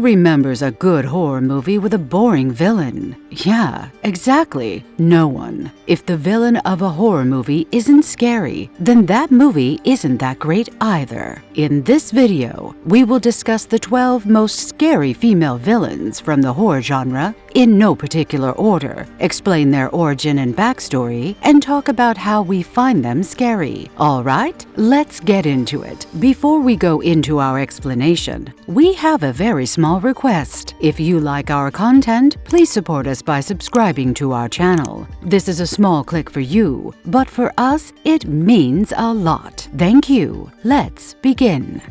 remembers a good horror movie with a boring villain? Yeah, exactly. No one. If the villain of a horror movie isn't scary, then that movie isn't that great either. In this video, we will discuss the 12 most scary female villains from the horror genre in no particular order, explain their origin and backstory, and talk about how we find them scary. Alright, let's get into it. Before we go into our explanation, we have a very small request. If you like our content, please support us by subscribing to our channel. This is a small click for you, but for us, it means a lot. Thank you. Let's begin.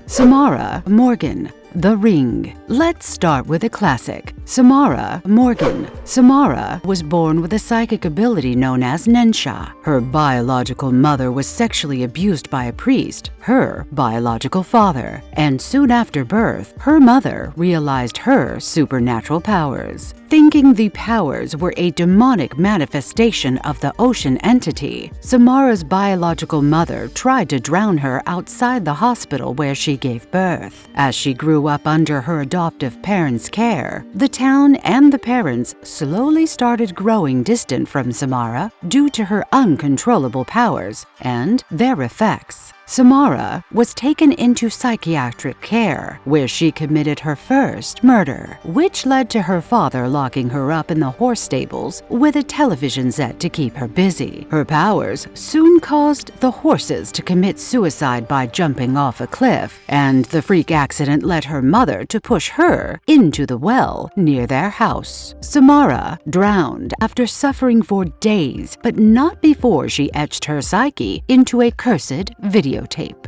Samara Morgan, The Ring. Let's start with a classic. Samara Morgan. Samara was born with a psychic ability known as Nensha. Her biological mother was sexually abused by a priest, her biological father, and soon after birth, her mother realized her supernatural powers. Thinking the powers were a demonic manifestation of the ocean entity, Samara's biological mother tried to drown her outside the hospital where she gave birth. As she grew up under her adoptive parents' care, the town and the parents slowly started growing distant from Samara due to her uncontrollable powers and their effects. Samara was taken into psychiatric care, where she committed her first murder, which led to her father locking her up in the horse stables with a television set to keep her busy. Her powers soon caused the horses to commit suicide by jumping off a cliff, and the freak accident led her mother to push her into the well near their house. Samara drowned after suffering for days, but not before she etched her psyche into a cursed videotape.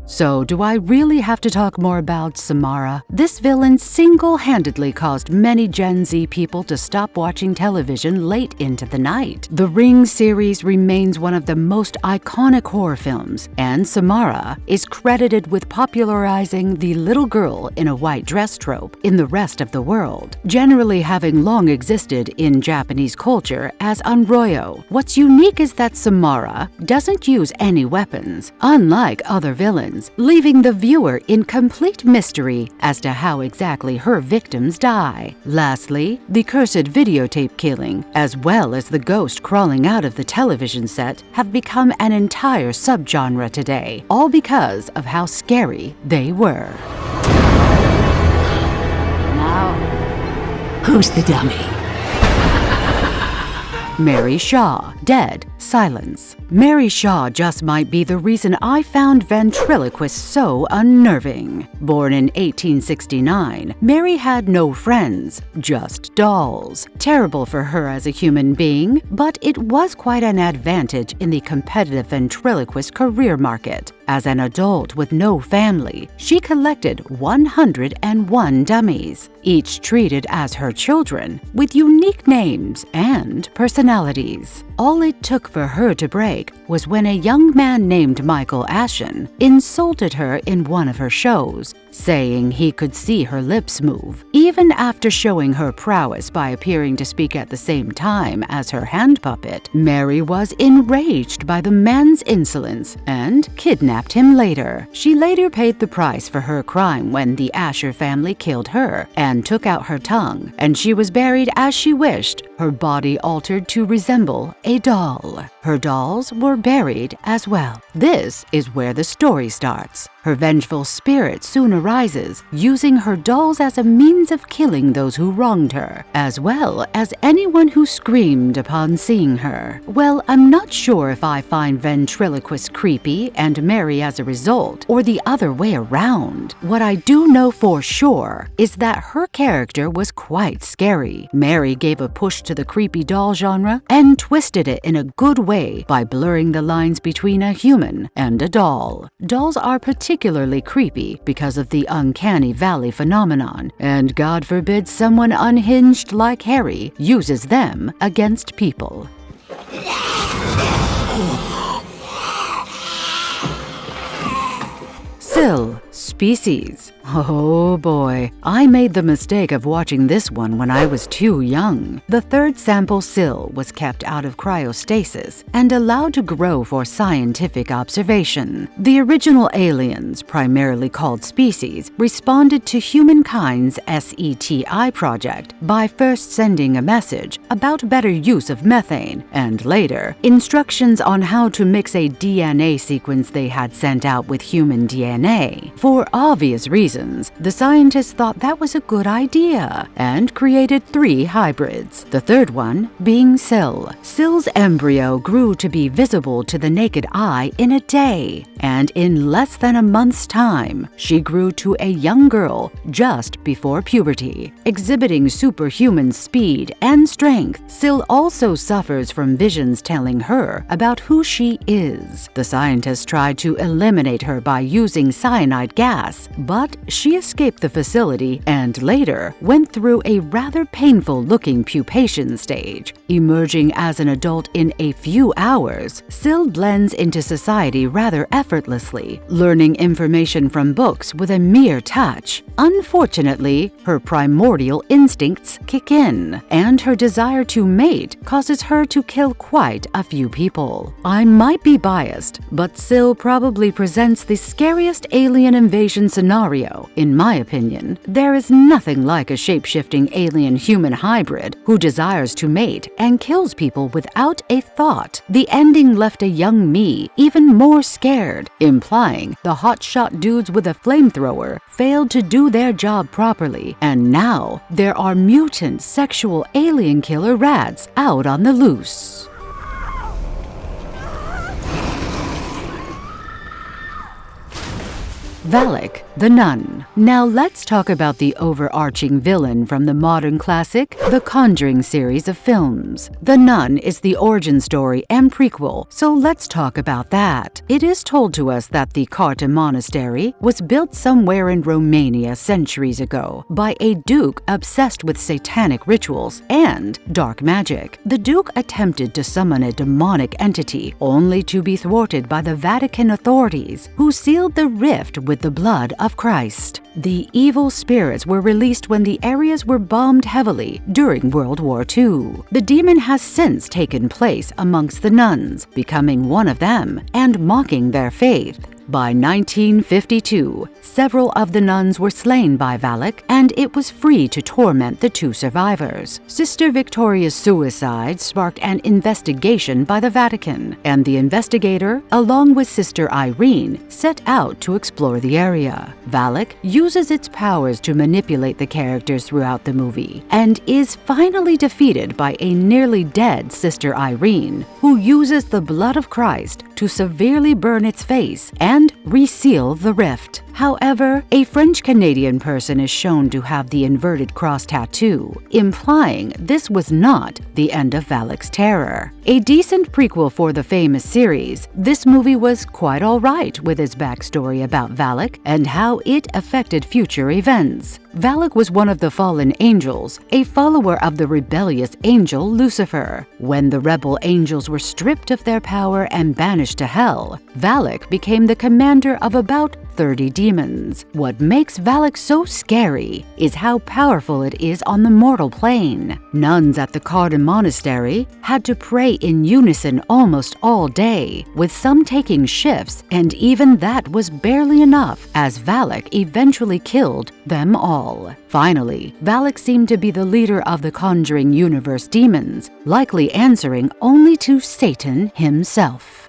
So, do I really have to talk more about Samara? This villain single-handedly caused many Gen Z people to stop watching television late into the night. The Ring series remains one of the most iconic horror films, and Samara is credited with popularizing the little girl in a white dress trope in the rest of the world, generally having long existed in Japanese culture as Onryo. What's unique is that Samara doesn't use any weapons, unlike other villains, leaving the viewer in complete mystery as to how exactly her victims die. Lastly, the cursed videotape killing, as well as the ghost crawling out of the television set, have become an entire subgenre today, all because of how scary they were. Now, who's the dummy? Mary Shaw, dead, silence. Mary Shaw just might be the reason I found ventriloquists so unnerving. Born in 1869, Mary had no friends, just dolls. Terrible for her as a human being, but it was quite an advantage in the competitive ventriloquist career market. As an adult with no family, she collected 101 dummies, each treated as her children, with unique names and personalities. All it took for her to break was when a young man named Michael Ashen insulted her in one of her shows, saying he could see her lips move. Even after showing her prowess by appearing to speak at the same time as her hand puppet, Mary was enraged by the man's insolence and kidnapped him later. She later paid the price for her crime when the Asher family killed her and took out her tongue, and she was buried as she wished, her body altered to resemble a doll. Her dolls were buried as well. This is where the story starts. Her vengeful spirit soon arises, using her dolls as a means of killing those who wronged her, as well as anyone who screamed upon seeing her. Well, I'm not sure if I find ventriloquists creepy and Mary as a result, or the other way around. What I do know for sure is that her character was quite scary. Mary gave a push to the creepy doll genre and twisted it in a good way by blurring the lines between a human and a doll. Dolls are particularly creepy because of the uncanny valley phenomenon, and God forbid someone unhinged like Harry uses them against people. Syl, Species. Oh boy, I made the mistake of watching this one when I was too young. The third sample Syl was kept out of cryostasis and allowed to grow for scientific observation. The original aliens, primarily called Species, responded to humankind's SETI project by first sending a message about better use of methane and later instructions on how to mix a DNA sequence they had sent out with human DNA. For obvious reasons, the scientists thought that was a good idea and created 3 hybrids, the third one being Syl. Syl's embryo grew to be visible to the naked eye in a day, and in less than a month's time, she grew to a young girl just before puberty. Exhibiting superhuman speed and strength, Syl also suffers from visions telling her about who she is. The scientists tried to eliminate her by using cyanide gas, but she escaped the facility and later went through a rather painful-looking pupation stage. Emerging as an adult in a few hours, Syl blends into society rather effortlessly, learning information from books with a mere touch. Unfortunately, her primordial instincts kick in, and her desire to mate causes her to kill quite a few people. I might be biased, but Syl probably presents the scariest alien invasion scenario, in my opinion. There is nothing like a shape-shifting alien-human hybrid who desires to mate and kills people without a thought. The ending left a young me even more scared, implying the hotshot dudes with a flamethrower failed to do their job properly, and now there are mutant sexual alien killer rats out on the loose. Valic The Nun. Now let's talk about the overarching villain from the modern classic, The Conjuring series of films. The Nun is the origin story and prequel, so let's talk about that. It is told to us that the Carta Monastery was built somewhere in Romania centuries ago by a duke obsessed with satanic rituals and dark magic. The duke attempted to summon a demonic entity only to be thwarted by the Vatican authorities, who sealed the rift with the blood of Christ. The evil spirits were released when the areas were bombed heavily during World War II. The demon has since taken place amongst the nuns, becoming one of them and mocking their faith. By 1952, several of the nuns were slain by Valic, and it was free to torment the 2 survivors. Sister Victoria's suicide sparked an investigation by the Vatican, and the investigator, along with Sister Irene, set out to explore the area. Valic uses its powers to manipulate the characters throughout the movie, and is finally defeated by a nearly dead Sister Irene, who uses the blood of Christ to severely burn its face and reseal the rift. However, a French-Canadian person is shown to have the inverted cross tattoo, implying this was not the end of Valic's terror. A decent prequel for the famous series, this movie was quite alright with its backstory about Valic and how it affected future events. Valic was one of the fallen angels, a follower of the rebellious angel Lucifer. When the rebel angels were stripped of their power and banished to hell, Valic became the commander of about 30 demons. What makes Valic so scary is how powerful it is on the mortal plane. Nuns at the Carta Monastery had to pray in unison almost all day, with some taking shifts, and even that was barely enough, as Valic eventually killed them all. Finally, Valic seemed to be the leader of the Conjuring universe demons, likely answering only to Satan himself.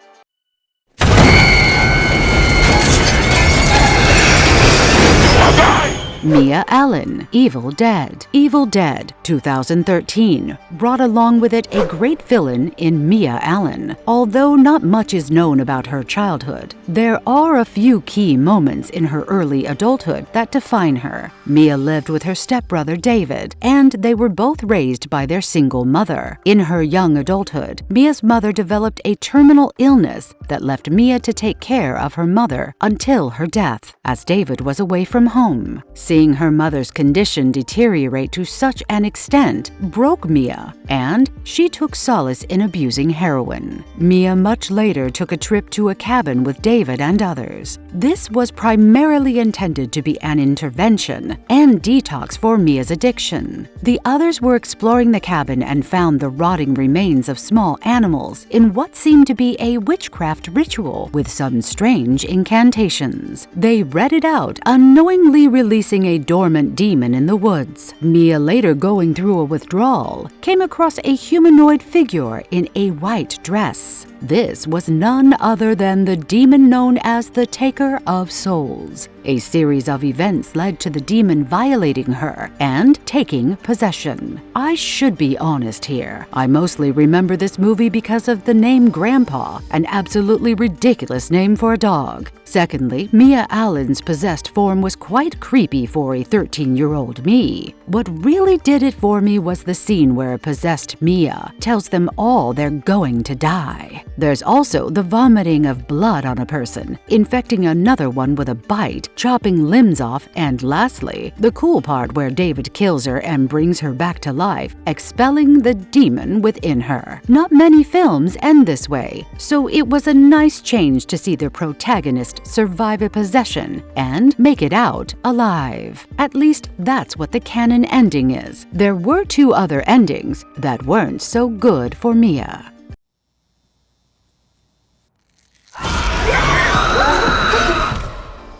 Mia Allen, Evil Dead. Evil Dead 2013 brought along with it a great villain in Mia Allen. Although not much is known about her childhood, there are a few key moments in her early adulthood that define her. Mia lived with her stepbrother David, and they were both raised by their single mother. In her young adulthood, Mia's mother developed a terminal illness that left Mia to take care of her mother until her death, as David was away from home. Seeing her mother's condition deteriorate to such an extent broke Mia, and she took solace in abusing heroin. Mia much later took a trip to a cabin with David and others. This was primarily intended to be an intervention and detox for Mia's addiction. The others were exploring the cabin and found the rotting remains of small animals in what seemed to be a witchcraft ritual with some strange incantations. They read it out, unknowingly releasing a dormant demon in the woods. Mia, later going through a withdrawal, came across a humanoid figure in a white dress. This was none other than the demon known as the Taker of Souls. A series of events led to the demon violating her and taking possession. I should be honest here. I mostly remember this movie because of the name Grandpa, an absolutely ridiculous name for a dog. Secondly, Mia Allen's possessed form was quite creepy for a 13-year-old me. What really did it for me was the scene where possessed Mia tells them all they're going to die. There's also the vomiting of blood on a person, infecting another one with a bite, chopping limbs off, and lastly, the cool part where David kills her and brings her back to life, expelling the demon within her. Not many films end this way, so it was a nice change to see the protagonist survive a possession and make it out alive. At least that's what the canon ending is. There were 2 other endings that weren't so good for Mia.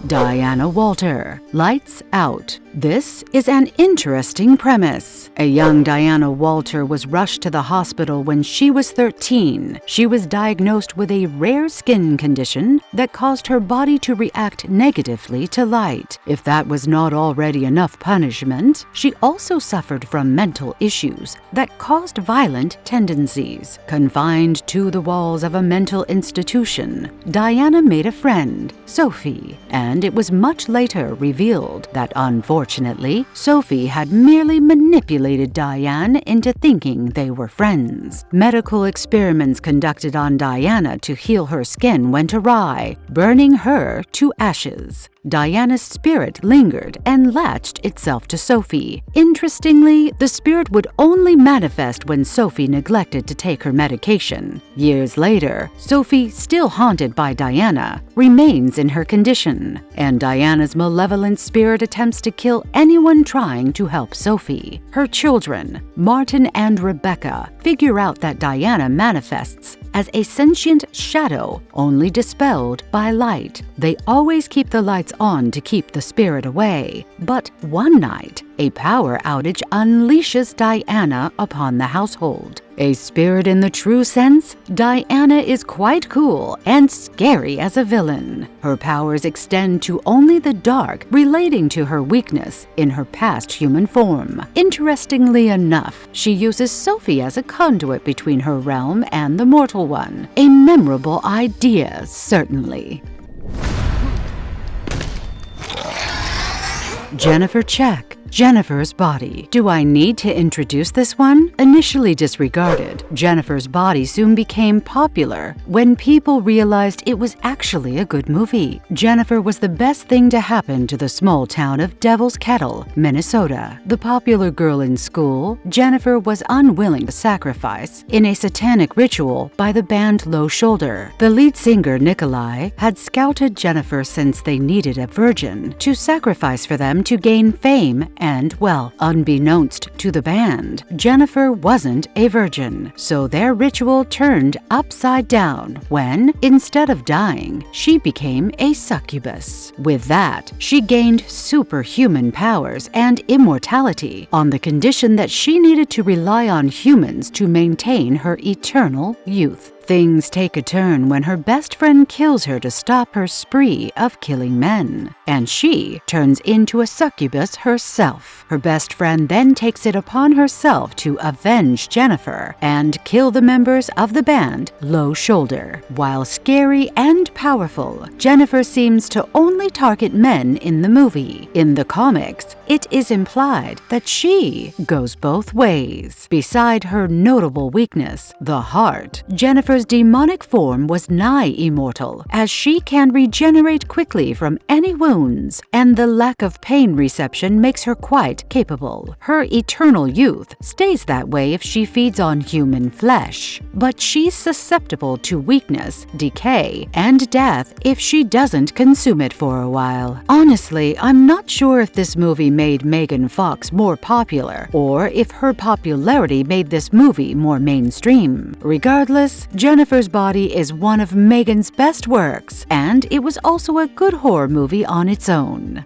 Diana Walter, Lights Out. This is an interesting premise. A young Diana Walter was rushed to the hospital when she was 13. She was diagnosed with a rare skin condition that caused her body to react negatively to light. If that was not already enough punishment, she also suffered from mental issues that caused violent tendencies. Confined to the walls of a mental institution, Diana made a friend, Sophie, and it was much later revealed that unfortunately, Sophie had merely manipulated Diane into thinking they were friends. Medical experiments conducted on Diana to heal her skin went awry, burning her to ashes. Diana's spirit lingered and latched itself to Sophie. Interestingly, the spirit would only manifest when Sophie neglected to take her medication. Years later, Sophie, still haunted by Diana, remains in her condition, and Diana's malevolent spirit attempts to kill anyone trying to help Sophie. Her children, Martin and Rebecca, figure out that Diana manifests as a sentient shadow, only dispelled by light. They always keep the lights on to keep the spirit away. But one night, a power outage unleashes Diana upon the household. A spirit in the true sense, Diana is quite cool and scary as a villain. Her powers extend to only the dark, relating to her weakness in her past human form. Interestingly enough, she uses Sophie as a conduit between her realm and the mortal one. A memorable idea, certainly. Jennifer Check. Jennifer's Body. Do I need to introduce this one? Initially disregarded, Jennifer's Body soon became popular when people realized it was actually a good movie. Jennifer was the best thing to happen to the small town of Devil's Kettle, Minnesota. The popular girl in school, Jennifer was unwilling to sacrifice in a satanic ritual by the band Low Shoulder. The lead singer, Nikolai, had scouted Jennifer since they needed a virgin to sacrifice for them to gain fame and, well, unbeknownst to the band, Jennifer wasn't a virgin, so their ritual turned upside down when, instead of dying, she became a succubus. With that, she gained superhuman powers and immortality on the condition that she needed to rely on humans to maintain her eternal youth. Things take a turn when her best friend kills her to stop her spree of killing men, and she turns into a succubus herself. Her best friend then takes it upon herself to avenge Jennifer and kill the members of the band Low Shoulder. While scary and powerful, Jennifer seems to only target men in the movie. In the comics, it is implied that she goes both ways. Beside her notable weakness, the heart, Jennifer Jennifer's demonic form was nigh immortal, as she can regenerate quickly from any wounds, and the lack of pain reception makes her quite capable. Her eternal youth stays that way if she feeds on human flesh, but she's susceptible to weakness, decay, and death if she doesn't consume it for a while. Honestly, I'm not sure if this movie made Megan Fox more popular, or if her popularity made this movie more mainstream. Regardless, Jennifer's Body is one of Megan's best works, and it was also a good horror movie on its own.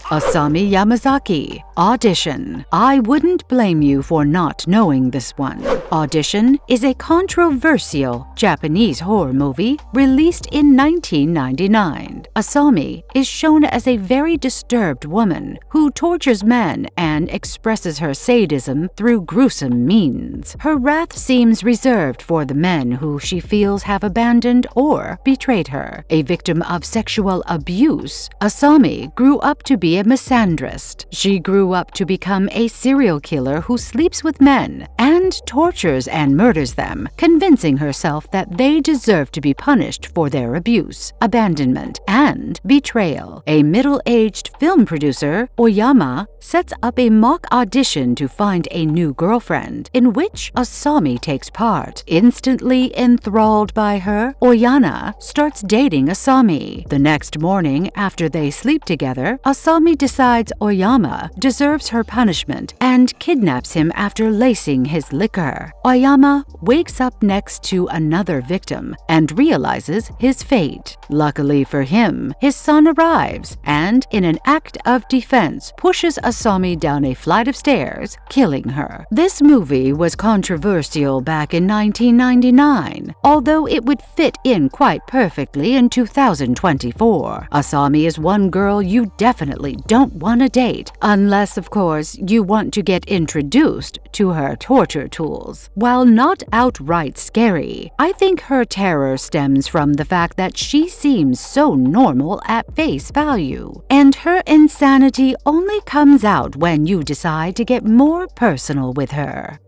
Asami Yamazaki, Audition. I wouldn't blame you for not knowing this one. Audition is a controversial Japanese horror movie released in 1999. Asami is shown as a very disturbed woman who tortures men and expresses her sadism through gruesome means. Her wrath seems reserved for the men who she feels have abandoned or betrayed her. A victim of sexual abuse, Asami grew up to be a misandrist. She grew up to become a serial killer who sleeps with men and tortures and murders them, convincing herself that they deserve to be punished for their abuse, abandonment, and betrayal. A middle-aged film producer, Oyama, sets up a mock audition to find a new girlfriend, in which Asami takes part. Instantly enthralled by her, Oyana starts dating Asami. The next morning, after they sleep together, Asami decides Oyama deserves her punishment and kidnaps him after lacing his liquor. Oyama wakes up next to another victim and realizes his fate. Luckily for him, his son arrives and, in an act of defense, pushes Asami down a flight of stairs, killing her. This movie was controversial back in 1999, although it would fit in quite perfectly in 2024. Asami is one girl you definitely don't want to date, unless, of course, you want to get introduced to her torture tools. While not outright scary, I think her terror stems from the fact that she seems so normal at face value, and her insanity only comes out when you decide to get more personal with her.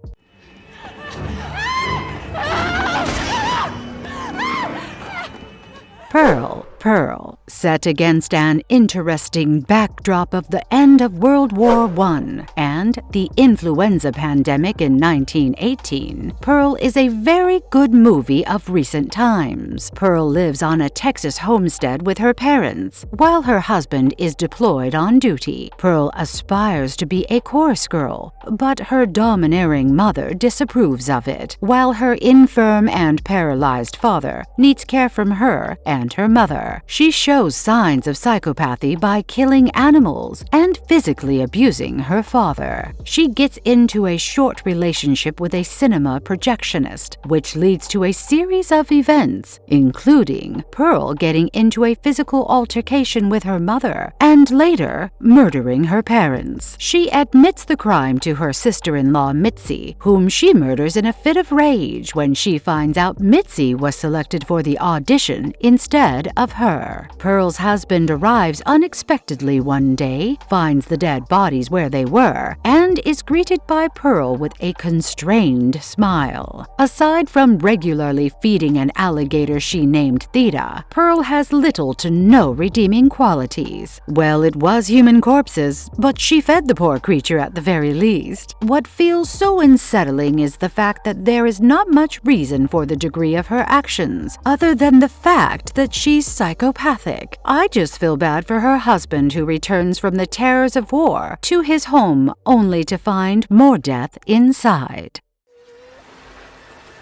Pearl, set against an interesting backdrop of the end of World War I and the influenza pandemic in 1918, Pearl is a very good movie of recent times. Pearl lives on a Texas homestead with her parents, while her husband is deployed on duty. Pearl aspires to be a chorus girl, but her domineering mother disapproves of it, while her infirm and paralyzed father needs care from her and her mother. She shows signs of psychopathy by killing animals and physically abusing her father. She gets into a short relationship with a cinema projectionist, which leads to a series of events, including Pearl getting into a physical altercation with her mother and later murdering her parents. She admits the crime to her sister-in-law Mitzi, whom she murders in a fit of rage when she finds out Mitzi was selected for the audition instead of her. Pearl's husband arrives unexpectedly one day, finds the dead bodies where they were, and is greeted by Pearl with a constrained smile. Aside from regularly feeding an alligator she named Theta, Pearl has little to no redeeming qualities. Well, it was human corpses, but she fed the poor creature at the very least. What feels so unsettling is the fact that there is not much reason for the degree of her actions, other than the fact that she's psychopathic. I just feel bad for her husband, who returns from the terrors of war to his home only to find more death inside.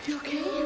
You okay?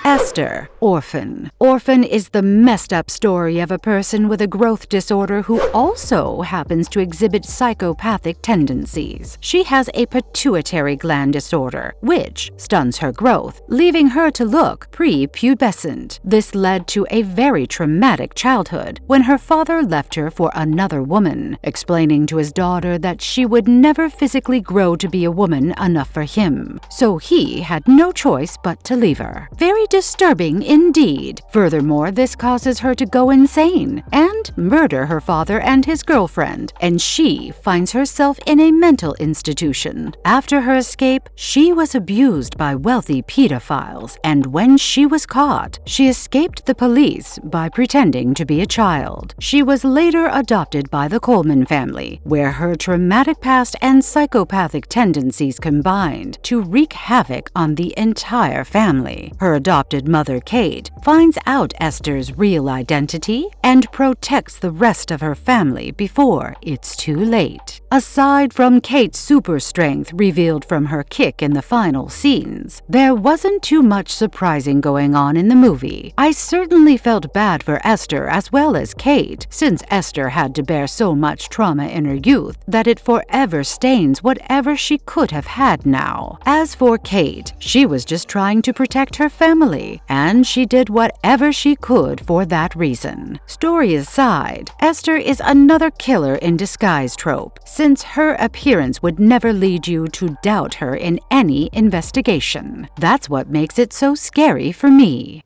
Esther Orphan. Orphan is the messed up story of a person with a growth disorder who also happens to exhibit psychopathic tendencies. She has a pituitary gland disorder, which stunts her growth, leaving her to look prepubescent. This led to a very traumatic childhood when her father left her for another woman, explaining to his daughter that she would never physically grow to be a woman enough for him, so he had no choice but to leave her. Very Disturbing indeed. Furthermore, this causes her to go insane and murder her father and his girlfriend, and she finds herself in a mental institution. After her escape, she was abused by wealthy pedophiles, and when she was caught, she escaped the police by pretending to be a child. She was later adopted by the Coleman family, where her traumatic past and psychopathic tendencies combined to wreak havoc on the entire family. Her adopted mother, Kate, finds out Esther's real identity and protects the rest of her family before it's too late. Aside from Kate's super strength revealed from her kick in the final scenes, there wasn't too much surprising going on in the movie. I certainly felt bad for Esther as well as Kate, since Esther had to bear so much trauma in her youth that it forever stains whatever she could have had now. As for Kate, she was just trying to protect her family, and she did whatever she could for that reason. Story aside, Esther is another killer in disguise trope, since her appearance would never lead you to doubt her in any investigation. That's what makes it so scary for me.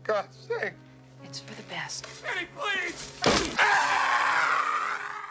God's sake. It's for the best. Annie, please!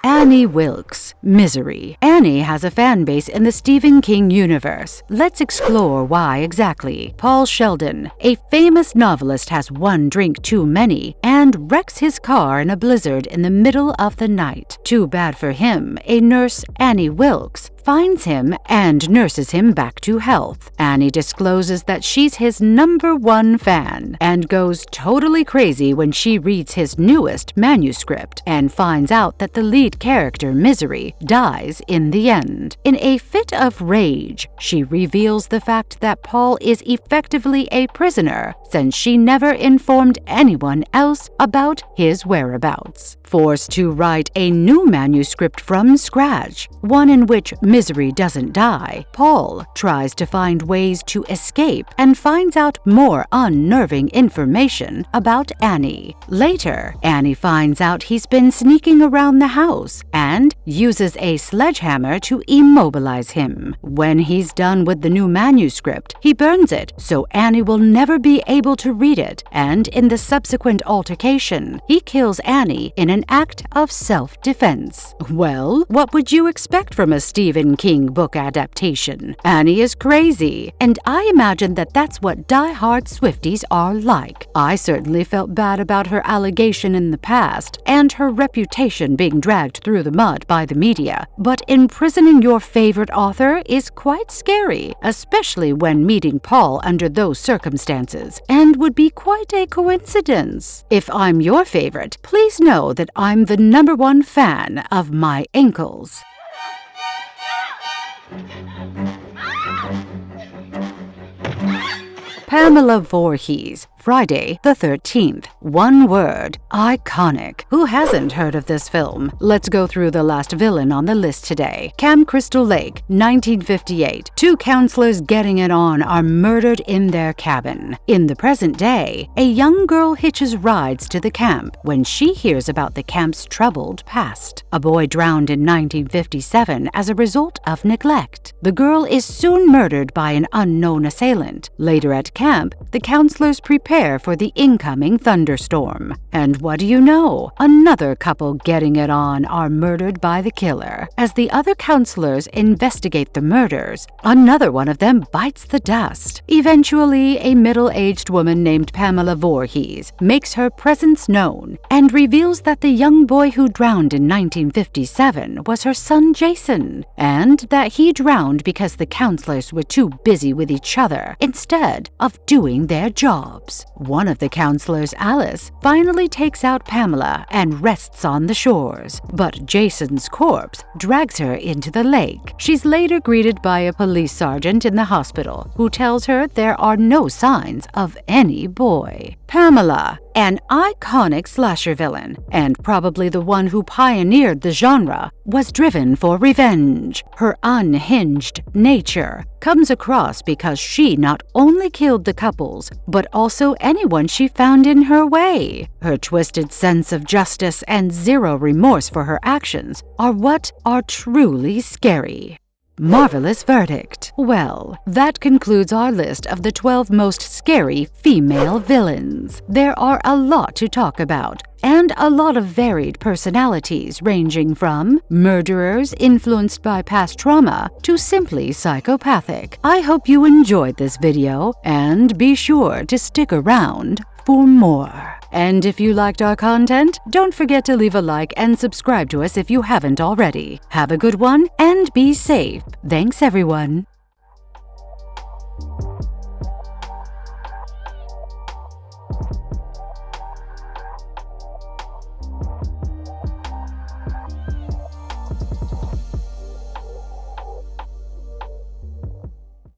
Annie Wilkes, Misery. Annie has a fan base in the Stephen King universe. Let's explore why exactly. Paul Sheldon, a famous novelist, has one drink too many and wrecks his car in a blizzard in the middle of the night. Too bad for him, a nurse, Annie Wilkes, finds him and nurses him back to health. Annie discloses that she's his #1 fan and goes totally crazy when she reads his newest manuscript and finds out that the lead character, Misery, dies in the end. In a fit of rage, she reveals the fact that Paul is effectively a prisoner since she never informed anyone else about his whereabouts. Forced to write a new manuscript from scratch, one in which Misery doesn't die, Paul tries to find ways to escape and finds out more unnerving information about Annie. Later, Annie finds out he's been sneaking around the house and uses a sledgehammer to immobilize him. When he's done with the new manuscript, he burns it so Annie will never be able to read it, and in the subsequent altercation, he kills Annie in an act of self-defense. Well, what would you expect from a Stephen King book adaptation? Annie is crazy, and I imagine that that's what die-hard Swifties are like. I certainly felt bad about her allegation in the past and her reputation being dragged through the mud by the media, but imprisoning your favorite author is quite scary, especially when meeting Paul under those circumstances, and would be quite a coincidence. If I'm your favorite, please know that I'm the #1 fan of my ankles. Pamela Voorhees, Friday the 13th. One word, iconic. Who hasn't heard of this film? Let's go through the last villain on the list today. Camp Crystal Lake, 1958. 2 counselors getting it on are murdered in their cabin. In the present day, a young girl hitches rides to the camp when she hears about the camp's troubled past. A boy drowned in 1957 as a result of neglect. The girl is soon murdered by an unknown assailant. Later at camp, the counselors prepare for the incoming thunderstorm. And what do you know? Another couple getting it on are murdered by the killer. As the other counselors investigate the murders, another one of them bites the dust. Eventually, a middle-aged woman named Pamela Voorhees makes her presence known and reveals that the young boy who drowned in 1957 was her son Jason, and that he drowned because the counselors were too busy with each other instead of doing their jobs. One of the counselors, Alice, finally takes out Pamela and rests on the shores, but Jason's corpse drags her into the lake. She's later greeted by a police sergeant in the hospital who tells her there are no signs of any boy. Pamela, an iconic slasher villain, and probably the one who pioneered the genre, was driven for revenge. Her unhinged nature comes across because she not only killed the couples, but also anyone she found in her way. Her twisted sense of justice and zero remorse for her actions are what are truly scary. Marvelous verdict. Well, that concludes our list of the 12 most scary female villains. There are a lot to talk about, and a lot of varied personalities ranging from murderers influenced by past trauma to simply psychopathic. I hope you enjoyed this video, and be sure to stick around for more. And if you liked our content, don't forget to leave a like and subscribe to us if you haven't already. Have a good one and be safe. Thanks, everyone.